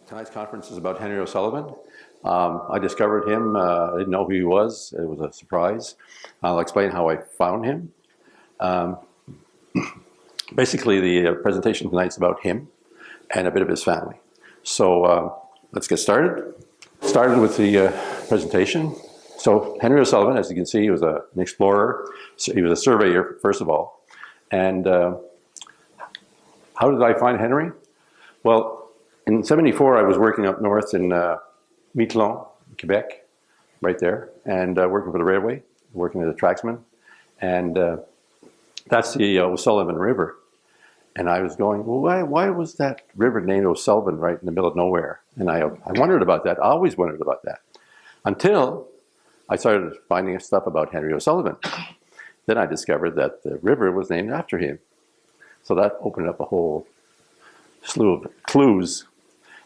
Tonight's conference is about Henry O'Sullivan. I discovered him. I didn't know who he was. It was a surprise. I'll explain how I found him. Um, Basically, the presentation tonight is about him and a bit of his family. So let's get started. Started with the presentation. So Henry O'Sullivan, as you can see, he was an explorer. So he was a surveyor, first of all. And how did I find Henry? Well, in '74, I was working up north in Miquelon, Quebec, right there, and working for the railway, working as a tracksman. And that's the O'Sullivan River. And I was going, well, why was that river named O'Sullivan right in the middle of nowhere? And I wondered about that. I always wondered about that. Until I started finding stuff about Henry O'Sullivan. Then I discovered that the river was named after him. So that opened up a whole slew of clues.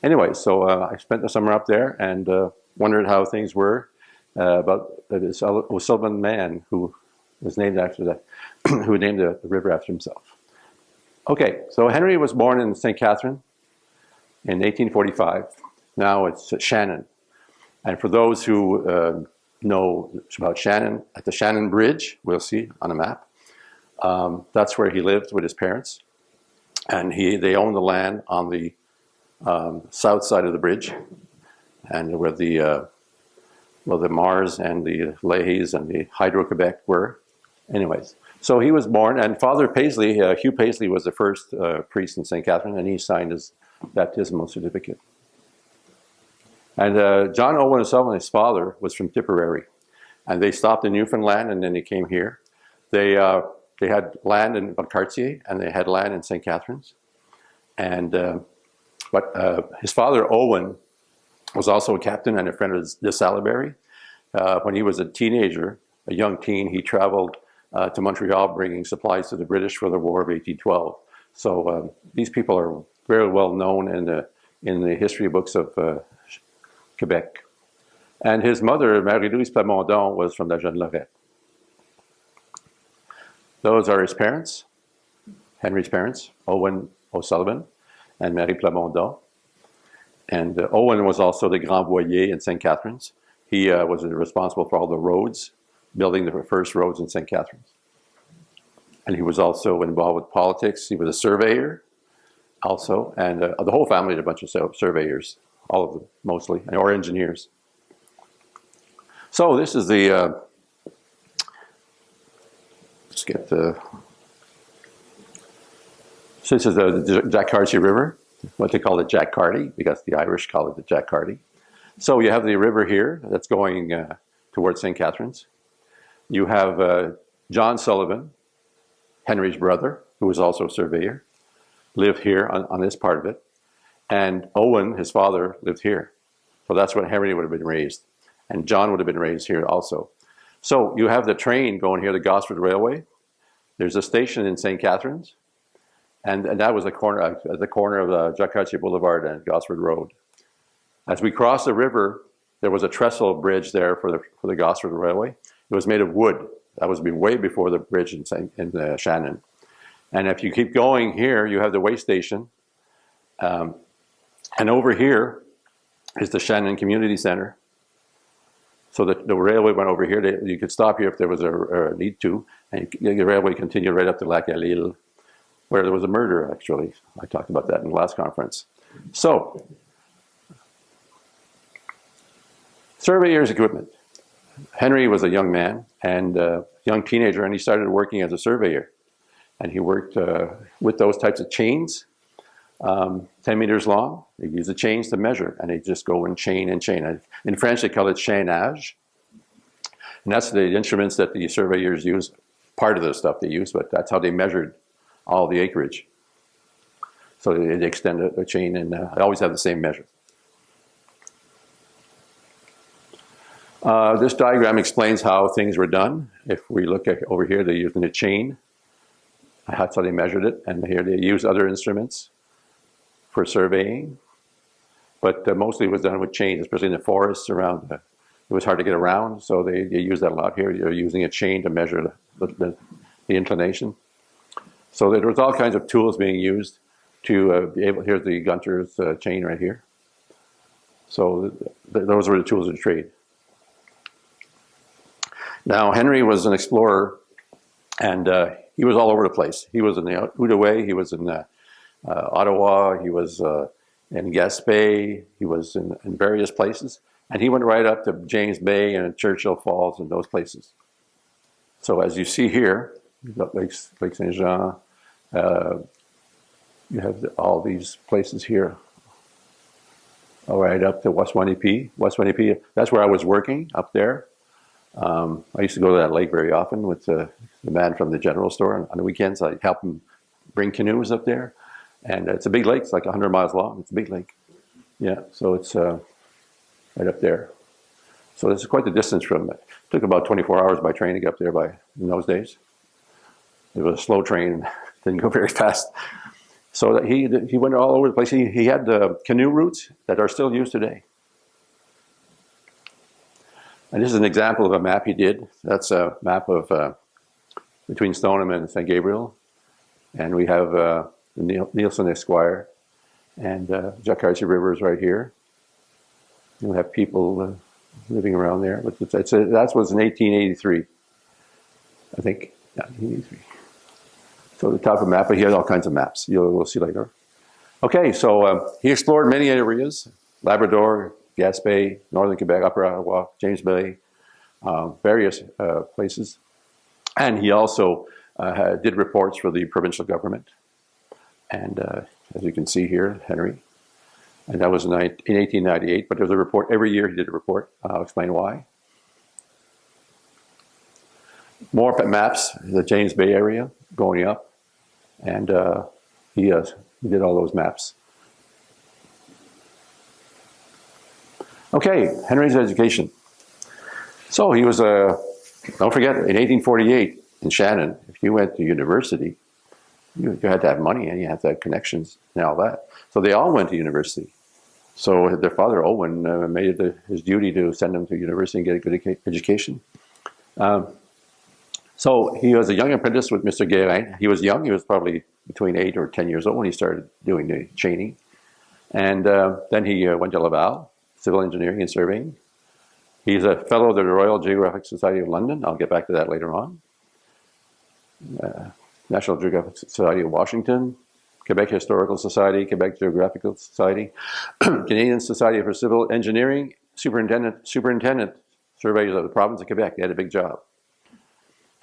Anyway, so I spent the summer up there and wondered how things were about this O'Sullivan man who was named after that, who named the river after himself. Okay, so Henry was born in Ste Catherine in 1845. Now it's Shannon. And for those who know about Shannon, at the Shannon Bridge, we'll see on a map, that's where he lived with his parents. And they owned the land on the south side of the bridge, and where the Mars and the Leahys and the Hydro-Quebec were. Anyways, so he was born, and Father Paisley, Hugh Paisley, was the first priest in St. Catherine, and he signed his baptismal certificate. And John Owen O'Sullivan, his father, was from Tipperary, and they stopped in Newfoundland, and then they came here. They had land in Valcartier, and they had land in St. Catharines. And but his father, Owen, was also a captain and a friend of de Salaberry. When he was a teenager, a young teen, he traveled to Montreal bringing supplies to the British for the War of 1812. So these people are very well known in the history books of Quebec. And his mother, Marie-Louise Plamondon, was from la Jeune-Lorette. Those are his parents, Henry's parents, Owen O'Sullivan and Marie Plamondon. And Owen was also the Grand Voyer in St. Catharines. He was responsible for all the roads, building the first roads in St. Catharines. And he was also involved with politics. He was a surveyor also, and the whole family had a bunch of surveyors, all of them mostly, or engineers. So this is the, let's get the, so this is the Jacques-Cartier River, what they call the Jacques-Cartier, because the Irish call it the Jacques-Cartier. So you have the river here that's going towards St. Catharines. You have John Sullivan, Henry's brother, who was also a surveyor, lived here on this part of it. And Owen, his father, lived here. So that's when Henry would have been raised. And John would have been raised here also. So you have the train going here, the Gosford Railway. There's a station in St. Catharines. And that was the corner of Jacques-Cartier Boulevard and Gosford Road. As we crossed the river, there was a trestle bridge there for the Gosford Railway. It was made of wood. That was way before the bridge in Shannon. And if you keep going here, you have the way station. And over here is the Shannon Community Center. So the railway went over here. You could stop here if there was a need to. And the railway continued right up to Lac à Lille, where there was a murder, actually. I talked about that in the last conference. So, surveyor's equipment. Henry was a young man and a young teenager, and he started working as a surveyor. And he worked with those types of chains, 10 meters long. They use the chains to measure, and they just go in chain and chain. In French, they call it chaînage. And that's the instruments that the surveyors use, part of the stuff they use, but that's how they measured all the acreage. So they extend the chain, and they always have the same measure. This diagram explains how things were done. If we look at over here, they're using a chain. That's how they measured it. And here they use other instruments for surveying. But mostly it was done with chains, especially in the forests around. It was hard to get around, so they use that a lot here. They're using a chain to measure the inclination. So there was all kinds of tools being used to be able, here's the Gunter's chain right here. So those were the tools of the trade. Now, Henry was an explorer, and he was all over the place. He was in the Outaouais, he was in Ottawa, he was in Gaspé, he was in various places, and he went right up to James Bay and Churchill Falls and those places. So as you see here, you've got Lake Saint Jean, you have all these places here. All right, up to West Waunipi. West Waunipi, that's where I was working, up there. I used to go to that lake very often with the man from the general store. On the weekends, I'd help him bring canoes up there. And it's a big lake. It's like 100 miles long. It's a big lake. Yeah, so it's right up there. So this is quite the distance from it. Took about 24 hours by train to get up there in those days. It was a slow train. Didn't go very fast. So he went all over the place. He had canoe routes that are still used today. And this is an example of a map he did. That's a map of between Stoneham and St. Gabriel. And we have the Nielsen Esquire. And Jacques-Cartier River is right here. And we have people living around there. But that was in 1883, I think. Yeah, 1883. So the top of the map, but he has all kinds of maps. We'll see later. Okay, so he explored many areas. Labrador, Gaspé, Northern Quebec, Upper Ottawa, James Bay, various places. And he also did reports for the provincial government. And as you can see here, Henry. And that was in 1898, but there was a report. Every year he did a report. I'll explain why. More maps, the James Bay area going up. And he did all those maps. Okay, Henry's education. So he was, don't forget, in 1848 in Shannon, if you went to university, you had to have money and you had to have connections and all that. So they all went to university. So their father, Owen, made it his duty to send them to university and get a good education. So he was a young apprentice with Mr. Guérin. He was young. He was probably between 8 or 10 years old when he started doing the chaining. And then he went to Laval, civil engineering and surveying. He's a fellow of the Royal Geographic Society of London. I'll get back to that later on. National Geographic Society of Washington, Quebec Historical Society, Quebec Geographical Society, Canadian Society for Civil Engineering, superintendent surveyors of the province of Quebec. He had a big job.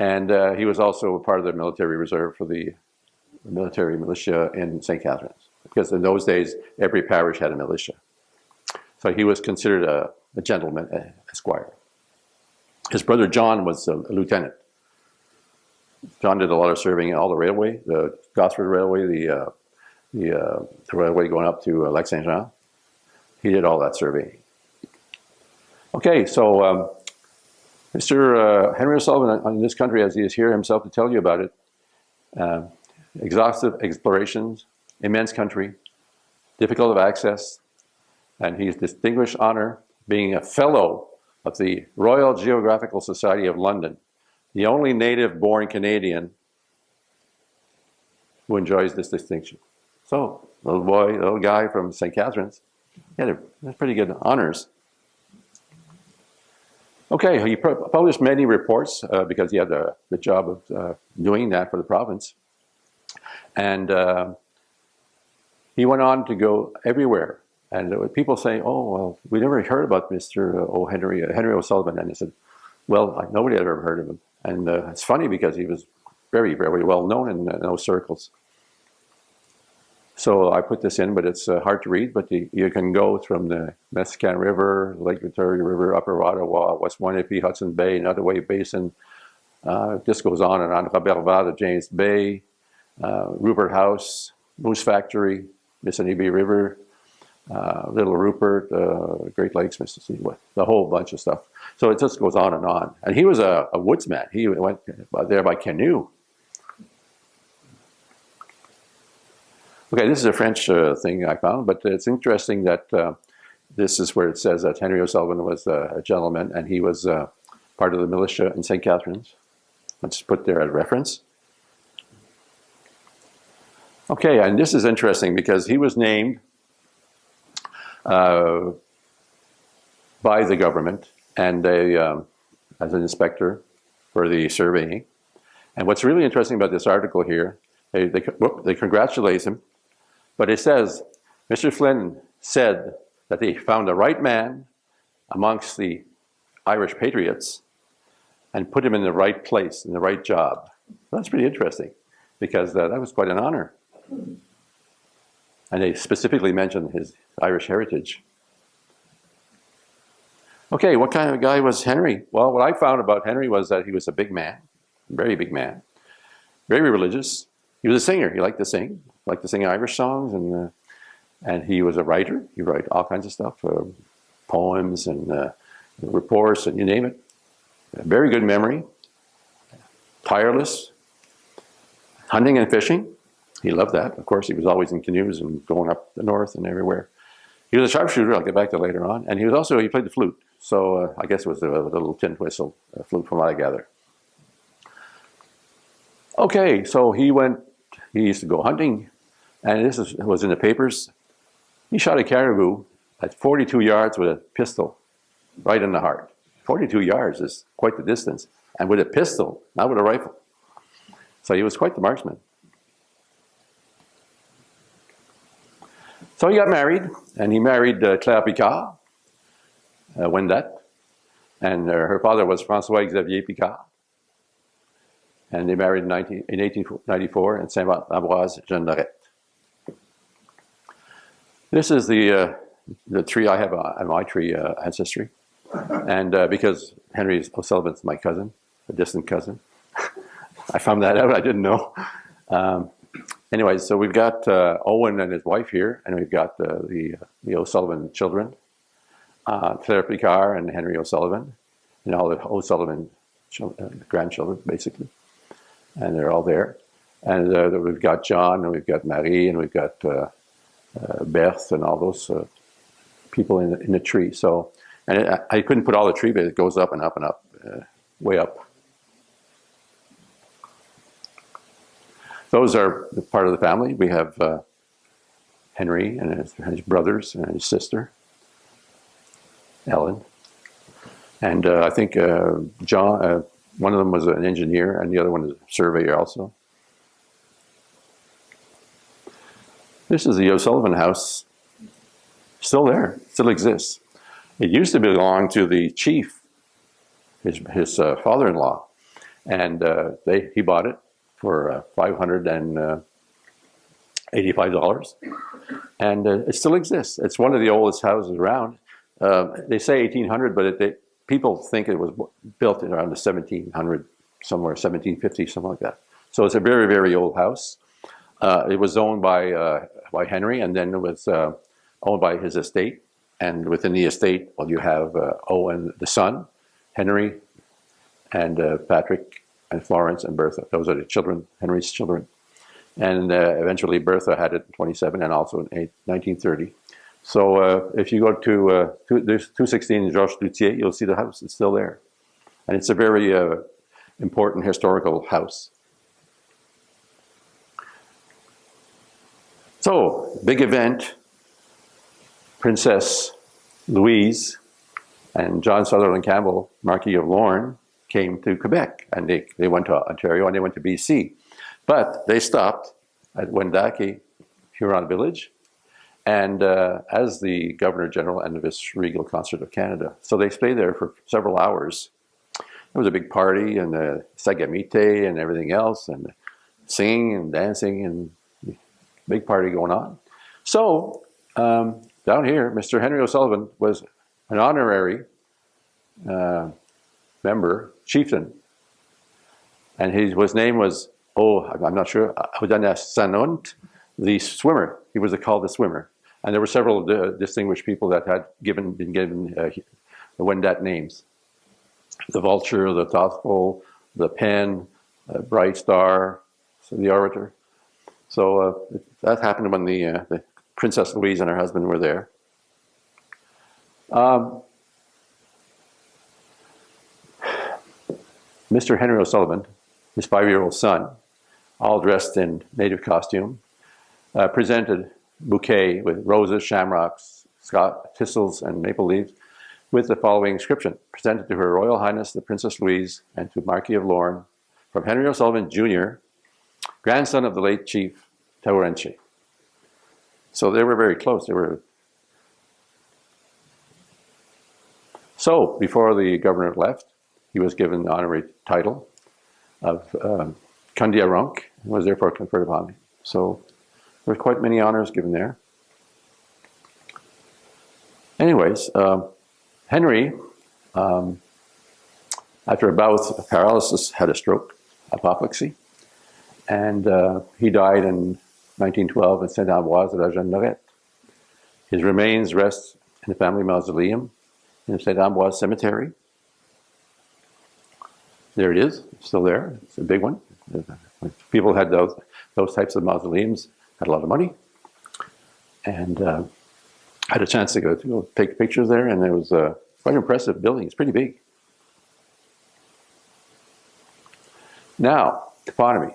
And he was also part of the military reserve for the military militia in Ste Catharines, because in those days, every parish had a militia. So he was considered a gentleman, a squire. His brother John was a lieutenant. John did a lot of surveying all the railway, the Gosford Railway, the railway going up to Lac Saint Jean. He did all that surveying. Okay, so Mr. Henry O'Sullivan in this country, as he is here himself to tell you about it, exhaustive explorations, immense country, difficult of access, and he's distinguished honor being a fellow of the Royal Geographical Society of London, the only native-born Canadian who enjoys this distinction. So, little guy from St. Catharines, he had pretty good honors. Okay, he published many reports because he had the job of doing that for the province. And he went on to go everywhere. And people say, oh, well, we never heard about Mr. Henry O'Sullivan. And I said, well, nobody had ever heard of him. And it's funny because he was very, very well known in those circles. So I put this in, but it's hard to read. But you can go from the Mexican River, Lake Victoria River, Upper Ottawa, West Waunipi, Hudson Bay, Nottoway Basin. This goes on and on. Roberval to James Bay, Rupert House, Moose Factory, Mississippi River, Little Rupert, Great Lakes, Mississippi, the whole bunch of stuff. So it just goes on and on. And he was a woodsman. He went there by canoe. Okay, this is a French thing I found, but it's interesting that this is where it says that Henry O'Sullivan was a gentleman and he was part of the militia in St. Catharines. Let's put there as reference. Okay, and this is interesting because he was named by the government and as an inspector for the surveying. And what's really interesting about this article here, they congratulate him, but it says, Mr. Flynn said that they found the right man amongst the Irish patriots and put him in the right place, in the right job. That's pretty interesting, because that was quite an honor. And they specifically mentioned his Irish heritage. Okay, what kind of guy was Henry? Well, what I found about Henry was that he was a big man, very big man, very religious. He was a singer. He liked to sing Irish songs, and he was a writer. He wrote all kinds of stuff, poems and reports, and you name it. Very good memory, tireless, hunting and fishing. He loved that. Of course, he was always in canoes and going up the north and everywhere. He was a sharpshooter. I'll get back to that later on. And he played the flute. So I guess it was a little tin whistle flute from what I gather. Okay, so he used to go hunting, and this was in the papers. He shot a caribou at 42 yards with a pistol, right in the heart. 42 yards is quite the distance, and with a pistol, not with a rifle. So he was quite the marksman. So he got married, and he married Claire Picard, Wendat, and her father was François-Xavier Picard. And they married in 1894 in Saint-Ambroise, Jeanne. This is the tree I have on my tree ancestry. And because Henry O'Sullivan's my cousin, a distant cousin. I found that out, I didn't know. Anyway, so we've got Owen and his wife here, and we've got the O'Sullivan children, Claire Picard and Henry O'Sullivan, and all the O'Sullivan grandchildren, basically. And they're all there. And we've got John, and we've got Marie, and we've got Berthe, and all those people in the tree. So, and I couldn't put all the tree, but it goes up and up and up, way up. Those are part of the family. We have Henry and his brothers and his sister, Ellen. And I think John, one of them was an engineer, and the other one is a surveyor also. This is the O'Sullivan house. Still there, still exists. It used to belong to the chief, his father-in-law, and he bought it for $585, and it still exists. It's one of the oldest houses around. They say 1800, but people think it was built in around the 1700, somewhere 1750, something like that. So it's a very, very old house. It was owned by Henry, and then it was owned by his estate. And within the estate, well, you have Owen, the son, Henry, and Patrick, and Florence, and Bertha. Those are the children, Henry's children. And eventually Bertha had it in 27 and also in 1930. So if you go to there's 216 Georges Cloutier, you'll see the house. It's still there. And it's a very important historical house. So, big event. Princess Louise and John Sutherland Campbell, Marquis of Lorne, came to Quebec, and they went to Ontario and they went to BC. But they stopped at Wendake, Huron Village, and as the Governor General and the Vice-Regal Consort of Canada. So they stayed there for several hours. There was a big party and sagamite and everything else, and singing and dancing and big party going on. So down here, Mr. Henry O'Sullivan was an honorary member, chieftain, and his name was, I'm not sure, Shannon, the swimmer. He was called the swimmer. And there were several distinguished people that had been given the Wendat names. The Vulture, the Thoughtful, the Pen, Bright Star, so the Orator. So that happened when the Princess Louise and her husband were there. Mr. Henry O'Sullivan, his 5-year-old son, all dressed in native costume, presented bouquet with roses, shamrocks, thistles, and maple leaves with the following inscription: presented to Her Royal Highness the Princess Louise and to Marquis of Lorne from Henry O'Sullivan Jr., grandson of the late Chief Taurenche. So they were very close. So before the governor left, he was given the honorary title of Candiaronk, and was therefore conferred upon him. So there were quite many honors given there. Anyways, Henry, after a bout of paralysis, had a stroke, apoplexy, and he died in 1912 in Saint-Ambroise de la Jeune-Lorette. His remains rest in the family mausoleum in the Saint-Ambroise Cemetery. There it is, it's still there. It's a big one. People had those types of mausoleums, had a lot of money, and I had a chance to go take pictures there, and it was quite an impressive building. It's pretty big. Now, toponymy.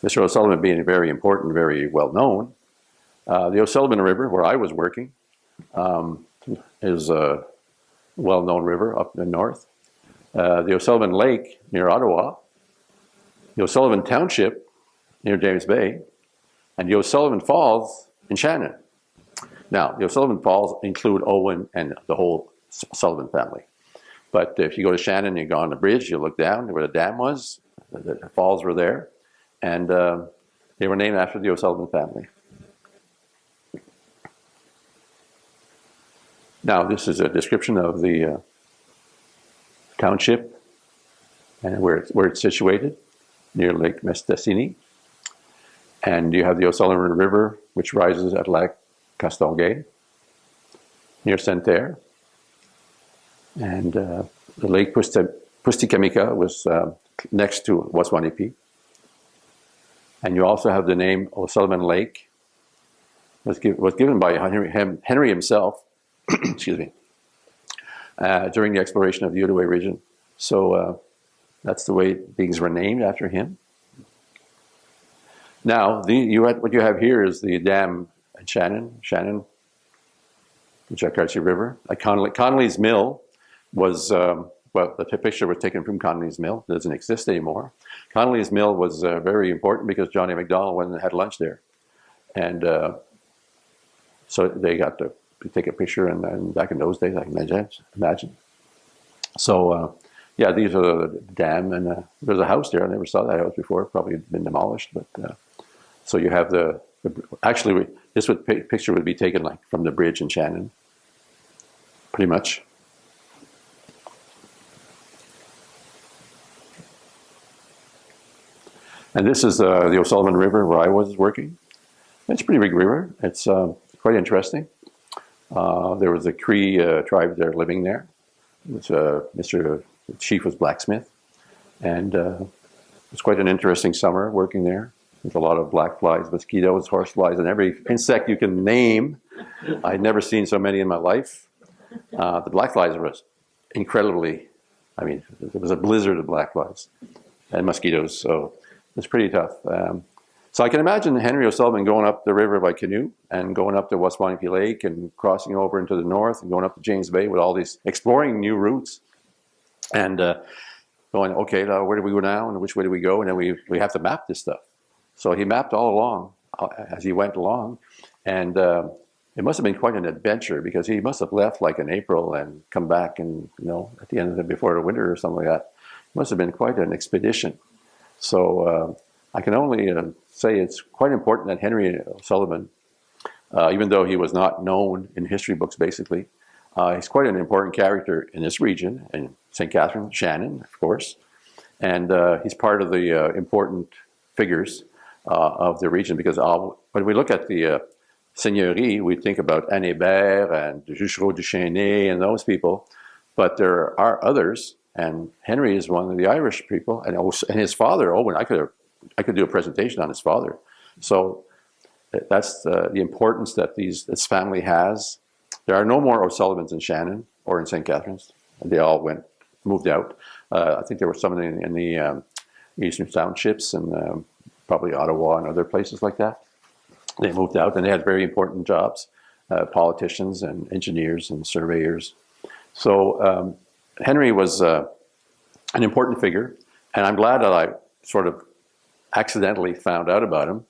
Mr. O'Sullivan being very important, very well known. The O'Sullivan River, where I was working, is a well-known river up in the north. The O'Sullivan Lake near Ottawa, the O'Sullivan Township near James Bay, and the O'Sullivan Falls in Shannon. Now, the O'Sullivan Falls include Owen and the whole Sullivan family. But if you go to Shannon, you go on the bridge, you look down where the dam was, the falls were there, and they were named after the O'Sullivan family. Now, this is a description of the township and where it's situated, near Lake Mestassini. And you have the O'Sullivan River, which rises at Lac Castonguay, near Sainte-Terre. And the Lake Pustikamica was next to Waswanipi. And you also have the name O'Sullivan Lake, was given by Henry himself, excuse me, during the exploration of the Outaouais region. So that's the way things were named after him. Now, what you have here is the dam at Shannon, the Jacques-Cartier River. At Connolly's Mill was, well, the picture was taken from Connolly's Mill. It doesn't exist anymore. Connolly's Mill was very important because Johnny MacDonald went and had lunch there. And so they got to take a picture, and back in those days, I can imagine. So, yeah, these are the dam, and there's a house there. I never saw that house before. Probably been demolished, but so you have actually, this picture would be taken like from the bridge in Shannon, pretty much. And this is the O'Sullivan River where I was working. It's a pretty big river. It's quite interesting. There was a Cree tribe there living there. The chief was blacksmith, and it was quite an interesting summer working there. There's a lot of black flies, mosquitoes, horseflies, and every insect you can name. I'd never seen so many in my life. The black flies was incredibly, I mean, it was a blizzard of black flies and mosquitoes, so it was pretty tough. So I can imagine Henry O'Sullivan going up the river by canoe and going up to Waswanipi Lake and crossing over into the north and going up to James Bay with all these, exploring new routes and going, okay, where do we go now and which way do we go? And then we have to map this stuff. So he mapped all along as he went along, and it must have been quite an adventure because he must have left like in April and come back and, at the end of before the winter or something like that. It must have been quite an expedition. So I can only say it's quite important that Henry O'Sullivan, even though he was not known in history books basically, he's quite an important character in this region, in Ste Catherine, Shannon, of course, and he's part of the important figures of the region because when we look at the Seigneurie, we think about Anne Hébert and Juchereau du Chesnay and those people, but there are others, and Henry is one of the Irish people, and his father, Owen, I could do a presentation on his father. So that's the importance that this family has. There are no more O'Sullivans in Shannon or in St. Catharines. They all moved out. I think there were some in the eastern townships and probably Ottawa and other places like that. They moved out and they had very important jobs, politicians and engineers and surveyors. So Henry was an important figure, and I'm glad that I sort of accidentally found out about him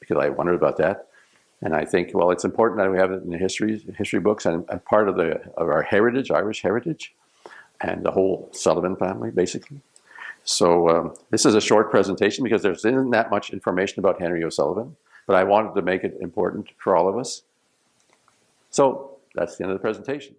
because I wondered about that. And I think, well, it's important that we have it in the history books and part of our heritage, Irish heritage, and the whole Sullivan family, basically. So this is a short presentation because there isn't that much information about Henry O'Sullivan, but I wanted to make it important for all of us. So that's the end of the presentation.